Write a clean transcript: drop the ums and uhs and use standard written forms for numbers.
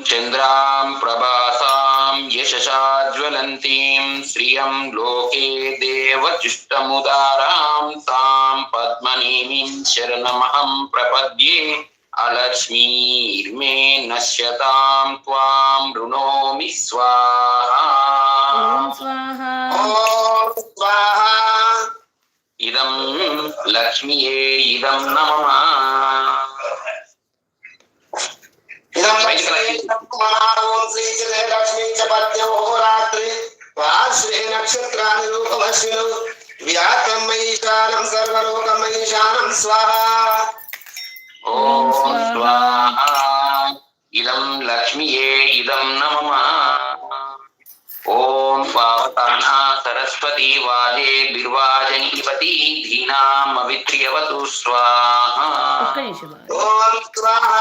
चंद्रां प्रभासां यशसा ज्वलन्तीं श्रियं लोके देवचुष्टमुदारां तां पद्मनेमीं शरणमहं प्रपद्ये अलक्ष्मीर्मे नश्यतां त्वां ऋणोमि स्वाहा। ఓం స్వాహ ॐ स्वाहा। इदं लक्ष्मीये इदं नमः। इदं लक्ष्मी लक्ष्मी च पद्यो रात्रि वाश्रे नक्षत्राणि रूपमश्विनो व्यातं मयीशानं सर्वलोकं मयीशानं स्वाहा। ॐ स्वाहा। इदं लक्ष्मीये इदं नमः। ॐ पावताना सरस्वती वाजे बिर्वाजनीपति धीनामवित्र्यवतु स्वाहा। ఒక్క నిమిషం ॐ स्वाहा।